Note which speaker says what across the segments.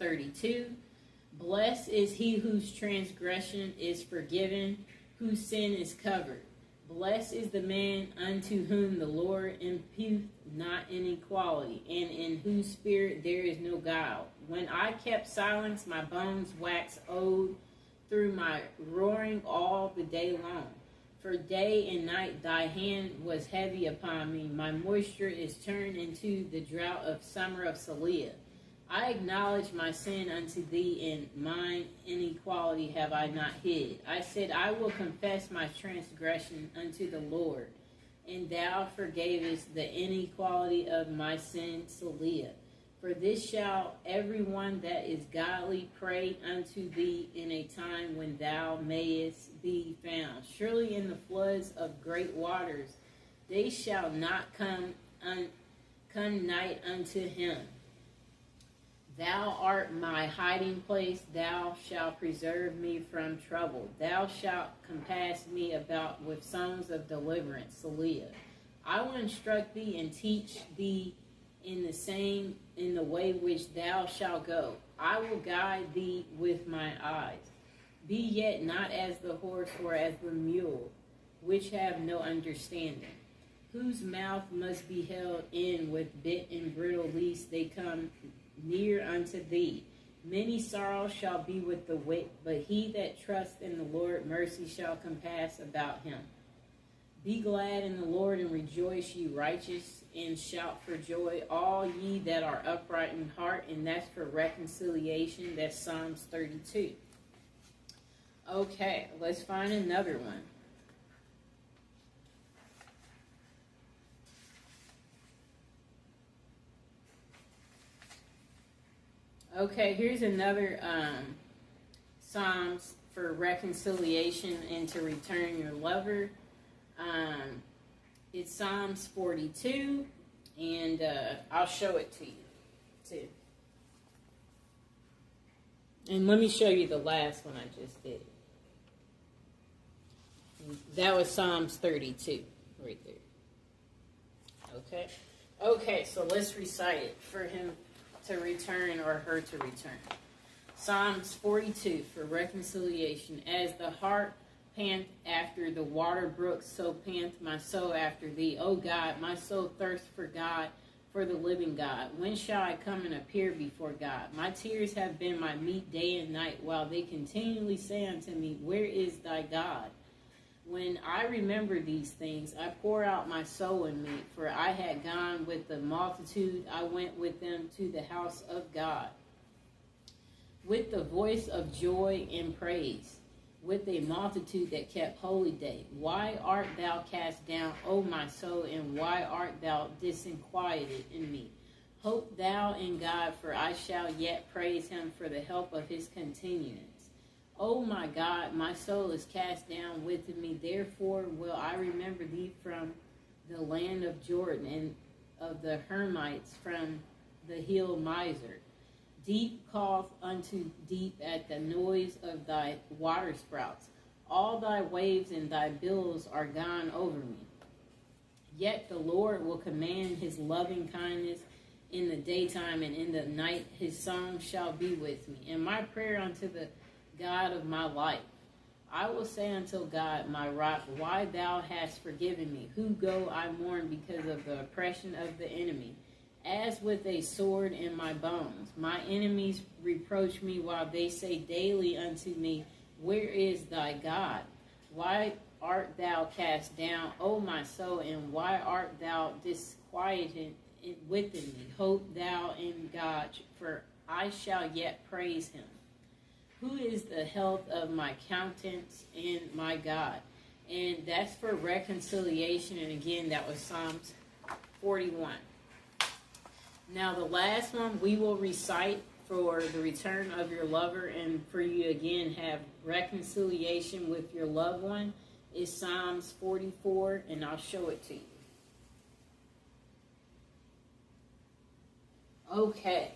Speaker 1: 32. Blessed is he whose transgression is forgiven, whose sin is covered. Blessed is the man unto whom the Lord imputeth not inequality, and in whose spirit there is no guile. When I kept silence, my bones waxed old through my roaring all the day long. For day and night thy hand was heavy upon me. My moisture is turned into the drought of summer of Saliah. I acknowledge my sin unto thee, and mine inequality have I not hid. I said, I will confess my transgression unto the Lord, and thou forgavest the inequality of my sin, Saliah. For this shall every one that is godly pray unto thee in a time when thou mayest be found. Surely in the floods of great waters they shall not come nigh unto him. Thou art my hiding place, thou shalt preserve me from trouble. Thou shalt compass me about with songs of deliverance, Saliah. I will instruct thee and teach thee in the way which thou shalt go. I will guide thee with my eyes. Be yet not as the horse or as the mule, which have no understanding, whose mouth must be held in with bit and bridle, lest they come near unto thee. Many sorrows shall be with the wicked, but he that trusts in the Lord, mercy shall compass about him. Be glad in the Lord and rejoice, ye righteous, and shout for joy, all ye that are upright in heart. And that's for reconciliation. That's Psalms 32. Okay, let's find another one. Okay, here's another Psalms for reconciliation and to return your lover. It's Psalms 42, and I'll show it to you, too. And let me show you the last one I just did. That was Psalms 32, right there. Okay? Okay, so let's recite it for him to return or her to return. Psalms 42 for reconciliation. As the hart pant after the water brooks, so pant my soul after thee. O God, my soul thirsts for God, for the living God. When shall I come and appear before God? My tears have been my meat day and night, while they continually say unto me, where is thy God? When I remember these things, I pour out my soul in me, for I had gone with the multitude, I went with them to the house of God, with the voice of joy and praise, with a multitude that kept holy day. Why art thou cast down, O my soul, and why art thou disquieted in me? Hope thou in God, for I shall yet praise him for the help of his continuance. O my God, my soul is cast down within me, therefore will I remember thee from the land of Jordan, and of the Hermites from the hill Mizar. Deep calleth unto deep at the noise of thy water spouts. All thy waves and thy billows are gone over me. Yet the Lord will command his loving kindness in the daytime, and in the night his song shall be with me, and my prayer unto the God of my life. I will say unto God, my rock, why thou hast forgiven me? Who go I mourn because of the oppression of the enemy, as with a sword in my bones. My enemies reproach me, while they say daily unto me, where is thy God? Why art thou cast down, O my soul, and why art thou disquieted within me? Hope thou in God, for I shall yet praise him. Who is the health of my countenance and my God? And that's for reconciliation. And again, that was Psalms 41. Now, the last one we will recite for the return of your lover, and for you again have reconciliation with your loved one, is Psalms 44, and I'll show it to you. Okay.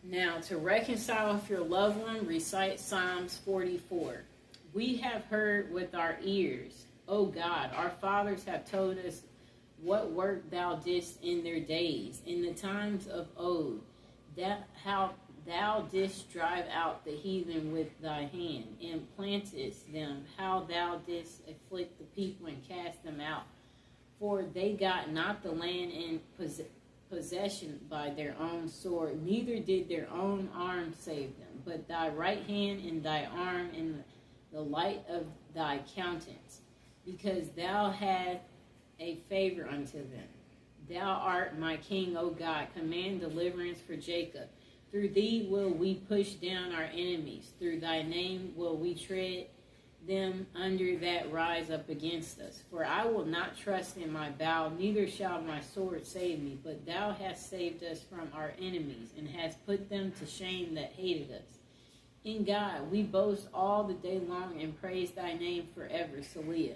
Speaker 1: Now, to reconcile with your loved one, recite Psalms 44. We have heard with our ears, O God, our fathers have told us what work thou didst in their days, in the times of old. how thou didst drive out the heathen with thy hand, and plantest them, how thou didst afflict the people and cast them out. For they got not the land in possession by their own sword, neither did their own arm save them, but thy right hand and thy arm and the light of thy countenance, because thou hadst a favor unto them. Thou art my king, O God. Command deliverance for Jacob. Through thee will we push down our enemies. Through thy name will we tread them under that rise up against us. For I will not trust in my bow, neither shall my sword save me. But thou hast saved us from our enemies, and hast put them to shame that hated us. In God we boast all the day long, and praise thy name forever. Selah.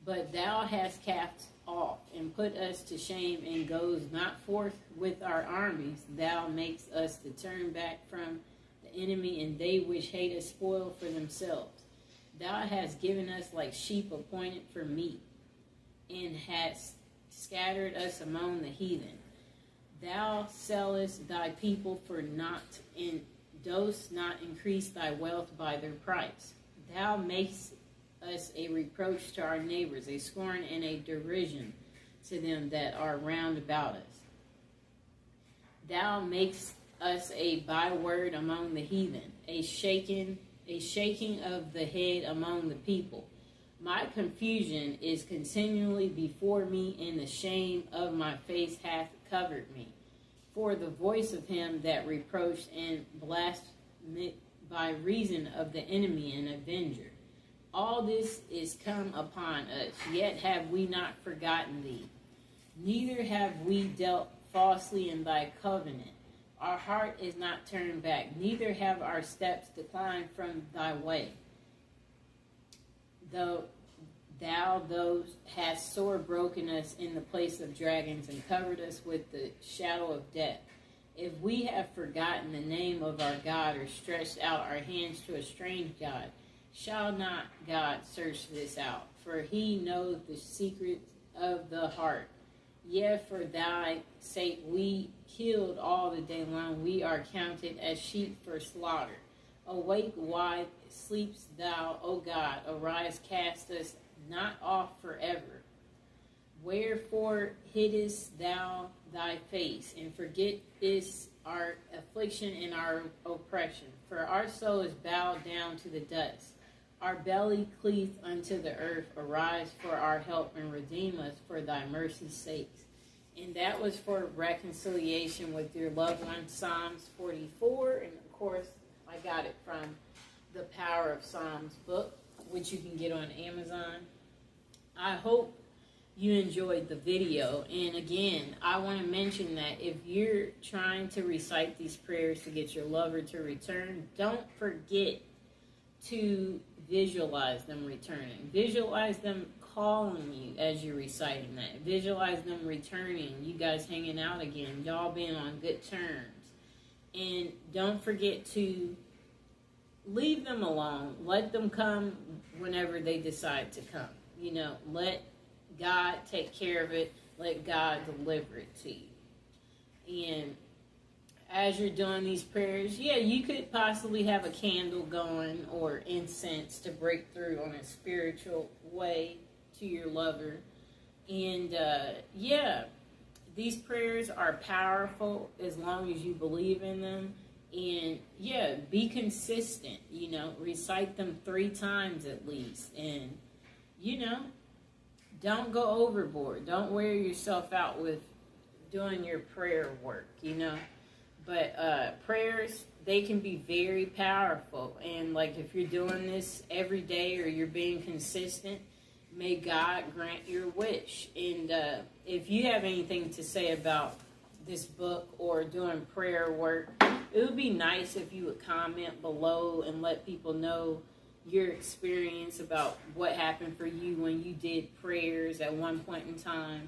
Speaker 1: But thou hast cast off, and put us to shame, and goes not forth with our armies. Thou makest us to turn back from the enemy, and they which hate us spoil for themselves. Thou hast given us like sheep appointed for meat, and hast scattered us among the heathen. Thou sellest thy people for naught, and dost not increase thy wealth by their price. Thou makest us a reproach to our neighbors, a scorn and a derision to them that are round about us. Thou makest us a byword among the heathen, a shaking of the head among the people. My confusion is continually before me, and the shame of my face hath covered me. For the voice of him that reproached and blasphemed by reason of the enemy and avenger. All this is come upon us, yet have we not forgotten thee. Neither have we dealt falsely in thy covenant. Our heart is not turned back, neither have our steps declined from thy way. Though thou hast sore broken us in the place of dragons, and covered us with the shadow of death. If we have forgotten the name of our God, or stretched out our hands to a strange God, shall not God search this out? For he knows the secrets of the heart. Yet for thy sake we killed all the day long. We are counted as sheep for slaughter. Awake, why sleepst thou, O God? Arise, cast us not off forever. Wherefore hiddest thou thy face, and forgettest our affliction and our oppression? For our soul is bowed down to the dust. Our belly cleaveth unto the earth. Arise for our help, and redeem us for thy mercy's sakes. And that was for reconciliation with your loved one, Psalms 44. And of course, I got it from the Power of Psalms book, which you can get on Amazon. I hope you enjoyed the video. And again, I want to mention that if you're trying to recite these prayers to get your lover to return, don't forget to visualize them returning. Visualize them calling you as you're reciting that. Visualize them returning, you guys hanging out again, y'all being on good terms. And don't forget to leave them alone. Let them come whenever they decide to come. You know, let God take care of it. Let God deliver it to you. And as you're doing these prayers, yeah, you could possibly have a candle going or incense to break through on a spiritual way to your lover. And yeah, these prayers are powerful as long as you believe in them. And yeah, be consistent, you know, recite them 3 times at least. And, you know, don't go overboard. Don't wear yourself out with doing your prayer work, you know. But prayers, they can be very powerful. And like if you're doing this every day or you're being consistent, may God grant your wish. And if you have anything to say about this book or doing prayer work, it would be nice if you would comment below and let people know your experience about what happened for you when you did prayers at one point in time.